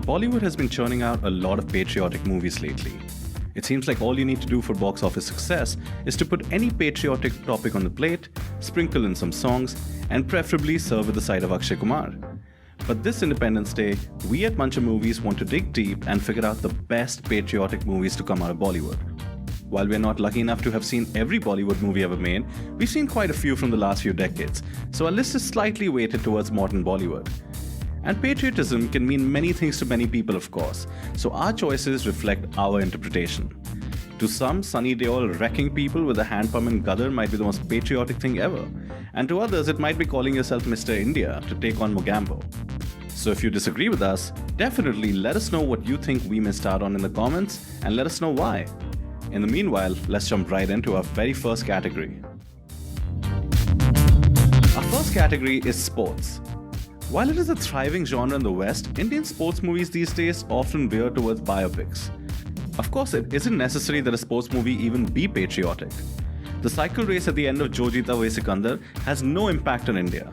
Bollywood has been churning out a lot of patriotic movies lately. It seems like all you need to do for box office success is to put any patriotic topic on the plate, sprinkle in some songs, and preferably serve with the side of Akshay Kumar. But this Independence Day, we at Mancha Movies want to dig deep and figure out the best patriotic movies to come out of Bollywood. While we're not lucky enough to have seen every Bollywood movie ever made, we've seen quite a few from the last few decades, so our list is slightly weighted towards modern Bollywood. And patriotism can mean many things to many people, of course, so our choices reflect our interpretation. To some, Sunny Deol wrecking people with a hand pump in Gadar might be the most patriotic thing ever, and to others it might be calling yourself Mr. India to take on Mogambo. So if you disagree with us, definitely let us know what you think we missed out on in the comments, and let us know why. In the meanwhile, let's jump right into our very first category. Our first category is sports. While it is a thriving genre in the West, Indian sports movies these days often veer towards biopics. Of course, it isn't necessary that a sports movie even be patriotic. The cycle race at the end of Jo Jeeta Wohi Sikandar has no impact on India.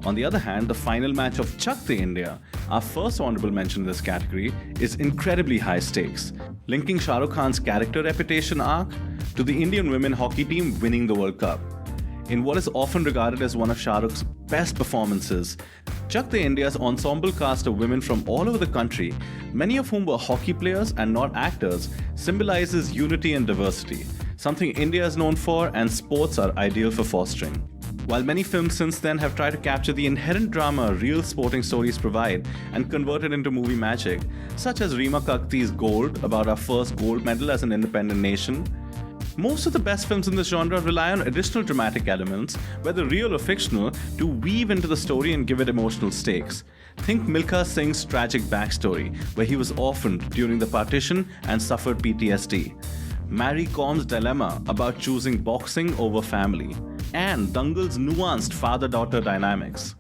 On the other hand, the final match of Chak De India, our first honorable mention in this category, is incredibly high stakes, linking Shah Rukh Khan's character reputation arc to the Indian women hockey team winning the World Cup. In what is often regarded as one of Shah Rukh's best performances, Chak De India's ensemble cast of women from all over the country, many of whom were hockey players and not actors, symbolizes unity and diversity, something India is known for and sports are ideal for fostering. While many films since then have tried to capture the inherent drama real sporting stories provide and convert it into movie magic, such as Reema Kakti's Gold, about our first gold medal as an independent nation, most of the best films in this genre rely on additional dramatic elements, whether real or fictional, to weave into the story and give it emotional stakes. Think Milkha Singh's tragic backstory, where he was orphaned during the partition and suffered PTSD. Mary Com's dilemma about choosing boxing over family. And Dangal's nuanced father-daughter dynamics.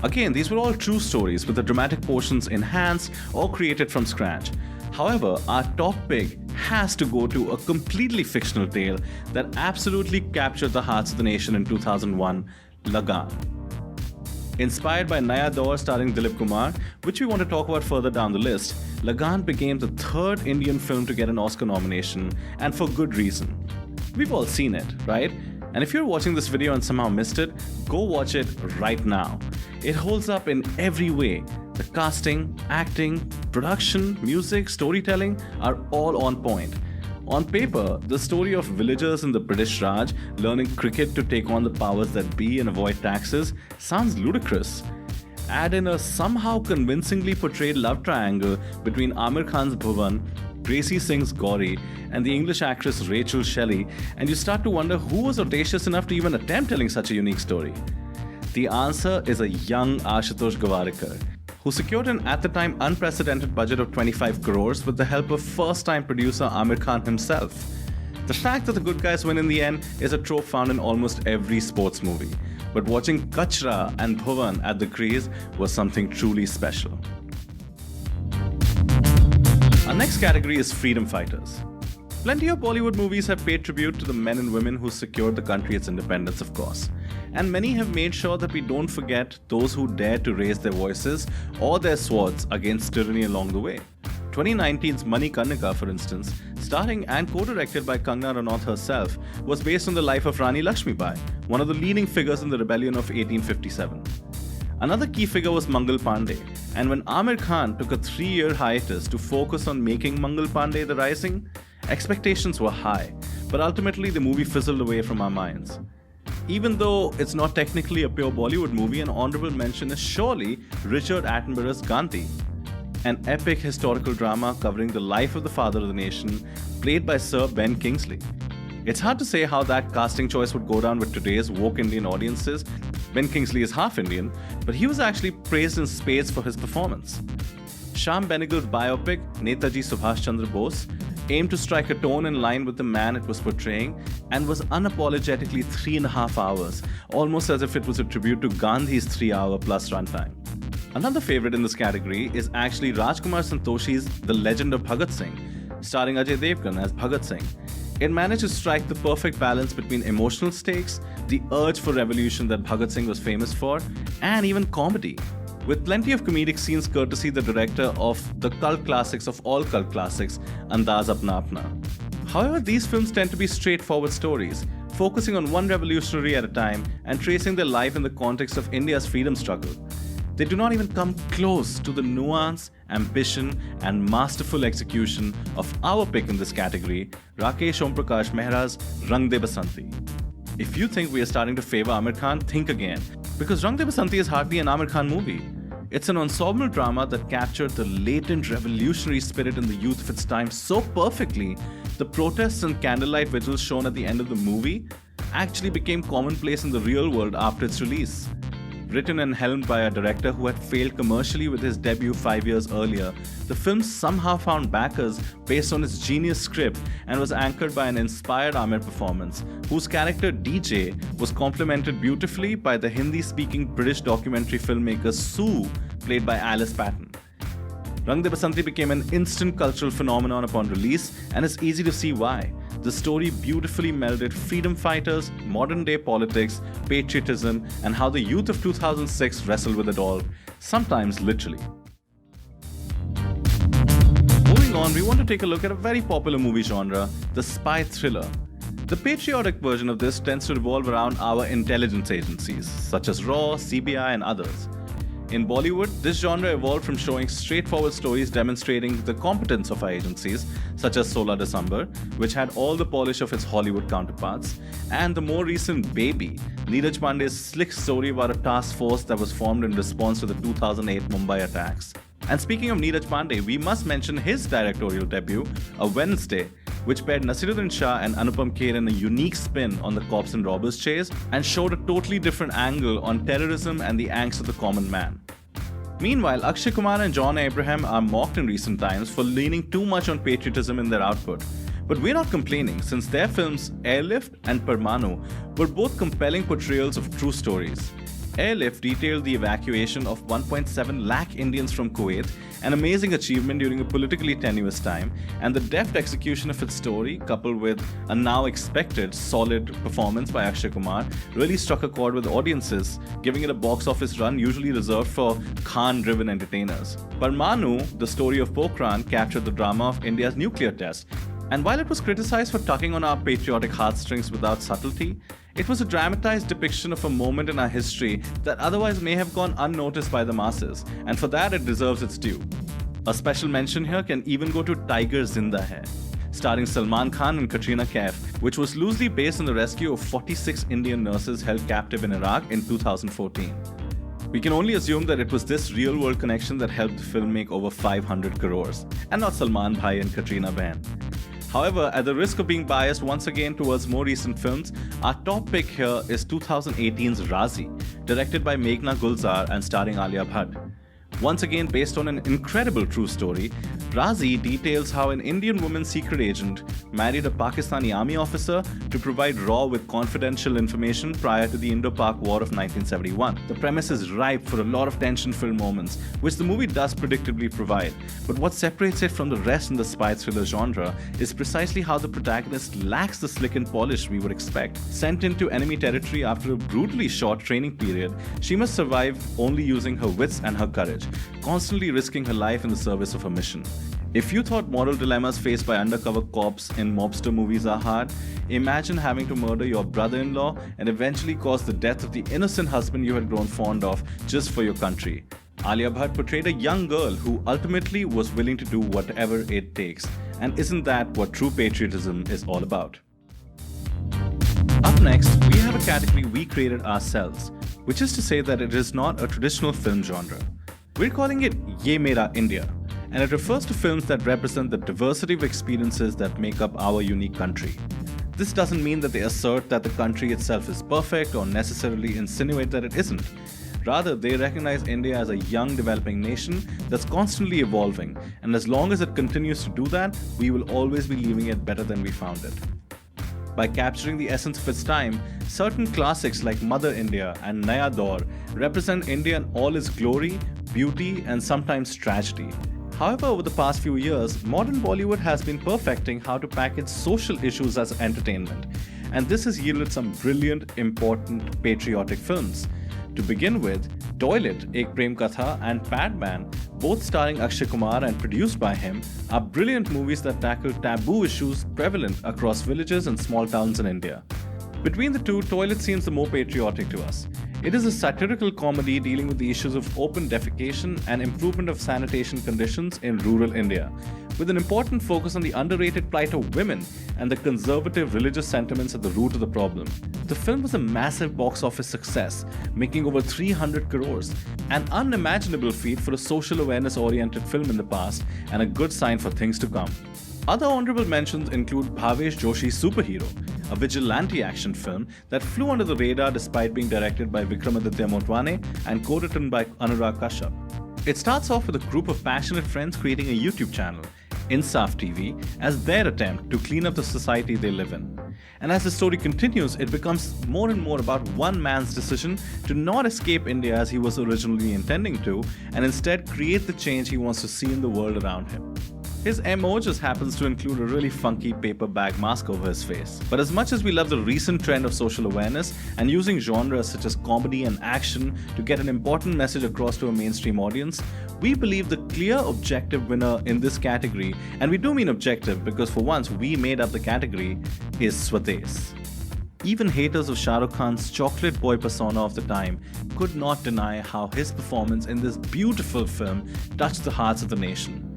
Again, these were all true stories with the dramatic portions enhanced or created from scratch. However, our top pick has to go to a completely fictional tale that absolutely captured the hearts of the nation in 2001, Lagaan. Inspired by Naya Daur starring Dilip Kumar, which we want to talk about further down the list, Lagaan became the third Indian film to get an Oscar nomination, and for good reason. We've all seen it, right? And if you're watching this video and somehow missed it, go watch it right now. It holds up in every way. The casting, acting, production, music, storytelling are all on point. On paper, the story of villagers in the British Raj learning cricket to take on the powers that be and avoid taxes sounds ludicrous. Add in a somehow convincingly portrayed love triangle between Amir Khan's Bhuvan, Gracie Singh's Gauri, and the English actress Rachel Shelley, and you start to wonder who was audacious enough to even attempt telling such a unique story. The answer is a young Ashutosh Gowarikar, who secured an at the time unprecedented budget of 25 crores with the help of first-time producer Amir Khan himself. The fact that the good guys win in the end is a trope found in almost every sports movie, but watching Kachra and Bhuvan at the crease was something truly special. Our next category is freedom fighters. Plenty of Bollywood movies have paid tribute to the men and women who secured the country its independence, of course. And many have made sure that we don't forget those who dared to raise their voices or their swords against tyranny along the way. 2019's Manikarnika, for instance, starring and co-directed by Kangana Ranaut herself, was based on the life of Rani Lakshmibai, one of the leading figures in the rebellion of 1857. Another key figure was Mangal Pandey, and when Amir Khan took a 3-year hiatus to focus on making Mangal Pandey the Rising, expectations were high, but ultimately the movie fizzled away from our minds. Even though it's not technically a pure Bollywood movie, an honorable mention is surely Richard Attenborough's Gandhi, an epic historical drama covering the life of the father of the nation, played by Sir Ben Kingsley. It's hard to say how that casting choice would go down with today's woke Indian audiences. Ben Kingsley is half Indian, but he was actually praised in spades for his performance. Shyam Benegal's biopic, Netaji Subhash Chandra Bose, aimed to strike a tone in line with the man it was portraying and was unapologetically 3.5 hours, almost as if it was a tribute to Gandhi's 3-hour plus runtime. Another favorite in this category is actually Rajkumar Santoshi's The Legend of Bhagat Singh, starring Ajay Devgan as Bhagat Singh. It managed to strike the perfect balance between emotional stakes, the urge for revolution that Bhagat Singh was famous for, and even comedy. with plenty of comedic scenes courtesy the director of the cult classics of all cult classics, Andaz Apna Apna. However, these films tend to be straightforward stories, focusing on one revolutionary at a time and tracing their life in the context of India's freedom struggle. They do not even come close to the nuance, ambition, and masterful execution of our pick in this category, Rakesh Om Prakash Mehra's Rang De Basanti. If you think we are starting to favor Aamir Khan, think again, because Rang De Basanti is hardly an Aamir Khan movie. It's an ensemble drama that captured the latent revolutionary spirit in the youth of its time so perfectly, the protests and candlelight vigils shown at the end of the movie actually became commonplace in the real world after its release. Written and helmed by a director who had failed commercially with his debut 5 years earlier, the film somehow found backers based on its genius script and was anchored by an inspired Aamir performance, whose character DJ was complemented beautifully by the Hindi-speaking British documentary filmmaker Sue, played by Alice Patton. Rang De Basanti became an instant cultural phenomenon upon release, and it's easy to see why. The story beautifully melded freedom fighters, modern day politics, patriotism, and how the youth of 2006 wrestled with it all, sometimes literally. Moving on, we want to take a look at a very popular movie genre, the spy thriller. The patriotic version of this tends to revolve around our intelligence agencies, such as RAW, CBI, and others. In Bollywood, this genre evolved from showing straightforward stories demonstrating the competence of our agencies, such as 16 December, which had all the polish of its Hollywood counterparts, and the more recent Baby, Neeraj Pandey's slick story about a task force that was formed in response to the 2008 Mumbai attacks. And speaking of Neeraj Pandey, we must mention his directorial debut, A Wednesday, which paired Naseeruddin Shah and Anupam Kher in a unique spin on the cops and robbers chase and showed a totally different angle on terrorism and the angst of the common man. Meanwhile, Akshay Kumar and John Abraham are mocked in recent times for leaning too much on patriotism in their output. But we're not complaining, since their films Airlift and Parmanu were both compelling portrayals of true stories. Airlift detailed the evacuation of 1.7 lakh Indians from Kuwait, an amazing achievement during a politically tenuous time, and the deft execution of its story, coupled with a now expected solid performance by Akshay Kumar, really struck a chord with audiences, giving it a box office run usually reserved for Khan-driven entertainers. Parmanu, the story of Pokhran, captured the drama of India's nuclear test, and while it was criticized for tugging on our patriotic heartstrings without subtlety, it was a dramatized depiction of a moment in our history that otherwise may have gone unnoticed by the masses, and for that it deserves its due. A special mention here can even go to Tiger Zinda Hai, starring Salman Khan and Katrina Kaif, which was loosely based on the rescue of 46 Indian nurses held captive in Iraq in 2014. We can only assume that it was this real-world connection that helped the film make over 500 crores, and not Salman Bhai and Katrina Bain. However, at the risk of being biased once again towards more recent films, our top pick here is 2018's Razi, directed by Meghna Gulzar and starring Alia Bhatt. Once again based on an incredible true story, Razi details how an Indian woman secret agent married a Pakistani army officer to provide RAW with confidential information prior to the Indo-Pak War of 1971. The premise is ripe for a lot of tension-filled moments, which the movie does predictably provide, but what separates it from the rest in the spy thriller genre is precisely how the protagonist lacks the slick and polish we would expect. Sent into enemy territory after a brutally short training period, she must survive only using her wits and her courage, constantly risking her life in the service of her mission. If you thought moral dilemmas faced by undercover cops in mobster movies are hard, imagine having to murder your brother-in-law and eventually cause the death of the innocent husband you had grown fond of just for your country. Alia Bhatt portrayed a young girl who ultimately was willing to do whatever it takes. And isn't that what true patriotism is all about? Up next, we have a category we created ourselves, which is to say that it is not a traditional film genre. We're calling it Ye Mera India, and it refers to films that represent the diversity of experiences that make up our unique country. This doesn't mean that they assert that the country itself is perfect or necessarily insinuate that it isn't. Rather, they recognize India as a young developing nation that's constantly evolving, and as long as it continues to do that, we will always be leaving it better than we found it. By capturing the essence of its time, certain classics like Mother India and Naya Daur represent India in all its glory, beauty, and sometimes tragedy. However, over the past few years, modern Bollywood has been perfecting how to package social issues as entertainment, and this has yielded some brilliant, important, patriotic films. To begin with, Toilet, Ek Prem Katha and Padman, both starring Akshay Kumar and produced by him, are brilliant movies that tackle taboo issues prevalent across villages and small towns in India. Between the two, Toilet seems the more patriotic to us. It is a satirical comedy dealing with the issues of open defecation and improvement of sanitation conditions in rural India, with an important focus on the underrated plight of women and the conservative religious sentiments at the root of the problem. The film was a massive box office success, making over 300 crores, an unimaginable feat for a social awareness-oriented film in the past and a good sign for things to come. Other honorable mentions include Bhavesh Joshi's Superhero, a vigilante action film that flew under the radar despite being directed by Vikramaditya Motwane and co-written by Anurag Kashyap. It starts off with a group of passionate friends creating a YouTube channel, Insaf TV, as their attempt to clean up the society they live in. And as the story continues, it becomes more and more about one man's decision to not escape India as he was originally intending to, and instead create the change he wants to see in the world around him. His MO just happens to include a really funky paper bag mask over his face. But as much as we love the recent trend of social awareness and using genres such as comedy and action to get an important message across to a mainstream audience, we believe the clear objective winner in this category, and we do mean objective because for once we made up the category, is Swades. Even haters of Shah Rukh Khan's chocolate boy persona of the time could not deny how his performance in this beautiful film touched the hearts of the nation.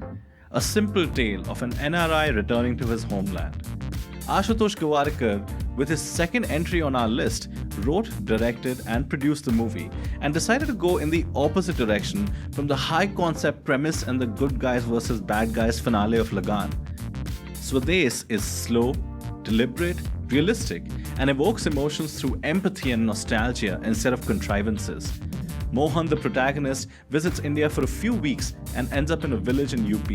A simple tale of an NRI returning to his homeland. Ashutosh Gowariker, with his second entry on our list, wrote, directed and produced the movie and decided to go in the opposite direction from the high-concept premise and the good guys versus bad guys finale of Lagan. Swades is slow, deliberate, realistic and evokes emotions through empathy and nostalgia instead of contrivances. Mohan, the protagonist, visits India for a few weeks and ends up in a village in UP.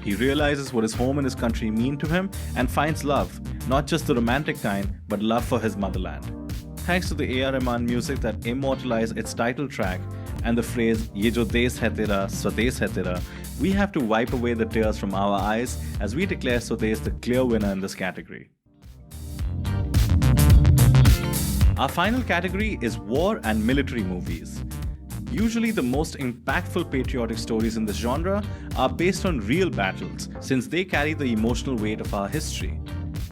He realizes what his home and his country mean to him and finds love, not just the romantic kind, but love for his motherland. Thanks to the A.R. Rahman music that immortalized its title track and the phrase "Ye jo desh hai tera, Swades hai tera," we have to wipe away the tears from our eyes as we declare Swades the clear winner in this category. Our final category is war and military movies. Usually the most impactful patriotic stories in this genre are based on real battles since they carry the emotional weight of our history.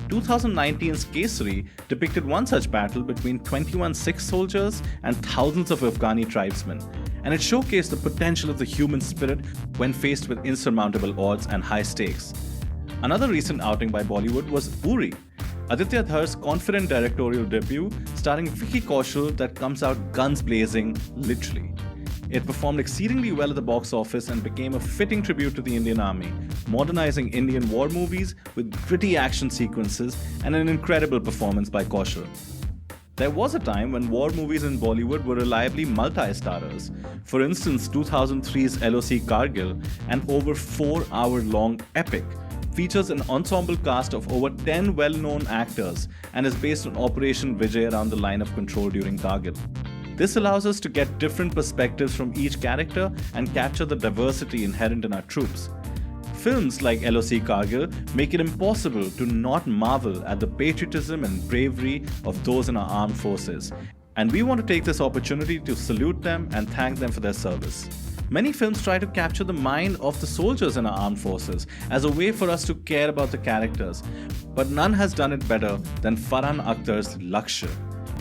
2019's Kesari depicted one such battle between 21 Sikh soldiers and thousands of Afghani tribesmen, and it showcased the potential of the human spirit when faced with insurmountable odds and high stakes. Another recent outing by Bollywood was Uri, Aditya Dhar's confident directorial debut starring Vicky Kaushal that comes out guns blazing, literally. It performed exceedingly well at the box office and became a fitting tribute to the Indian Army, modernizing Indian war movies with gritty action sequences and an incredible performance by Kaushal. There was a time when war movies in Bollywood were reliably multi-starrers. For instance, 2003's LOC Kargil, an over 4-hour-long epic, features an ensemble cast of over 10 well-known actors and is based on Operation Vijay around the line of control during Kargil. This allows us to get different perspectives from each character and capture the diversity inherent in our troops. Films like LOC Kargil make it impossible to not marvel at the patriotism and bravery of those in our armed forces, and we want to take this opportunity to salute them and thank them for their service. Many films try to capture the mind of the soldiers in our armed forces as a way for us to care about the characters, but none has done it better than Farhan Akhtar's Lakshya.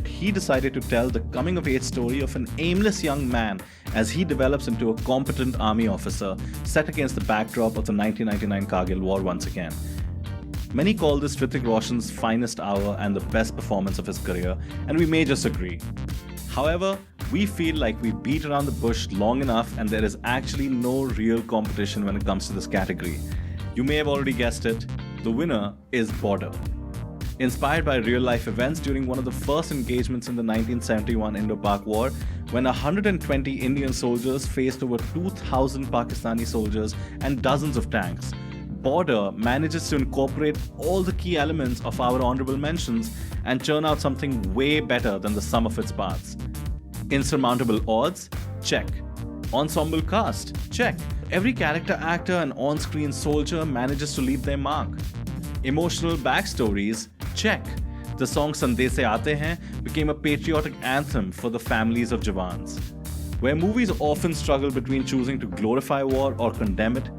He decided to tell the coming-of-age story of an aimless young man as he develops into a competent army officer set against the backdrop of the 1999 Kargil War once again. Many call this Hrithik Roshan's finest hour and the best performance of his career, and we may just agree. However, we feel like we beat around the bush long enough and there is actually no real competition when it comes to this category. You may have already guessed it, the winner is Border. Inspired by real-life events during one of the first engagements in the 1971 Indo-Pak War, when 120 Indian soldiers faced over 2,000 Pakistani soldiers and dozens of tanks, Border manages to incorporate all the key elements of our honorable mentions and churn out something way better than the sum of its parts. Insurmountable odds? Check. Ensemble cast? Check. Every character actor and on-screen soldier manages to leave their mark. Emotional backstories? Check. The song Sande Se Aate Hain became a patriotic anthem for the families of Jawans. Where movies often struggle between choosing to glorify war or condemn it,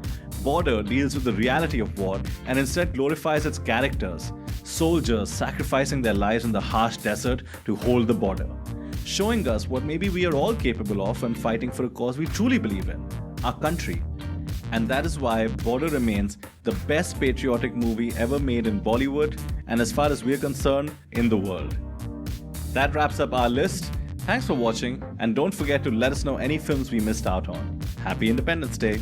Border deals with the reality of war and instead glorifies its characters, soldiers sacrificing their lives in the harsh desert to hold the border, showing us what maybe we are all capable of when fighting for a cause we truly believe in, our country. And that is why Border remains the best patriotic movie ever made in Bollywood and, as far as we're concerned, in the world. That wraps up our list. Thanks for watching, and don't forget to let us know any films we missed out on. Happy Independence Day!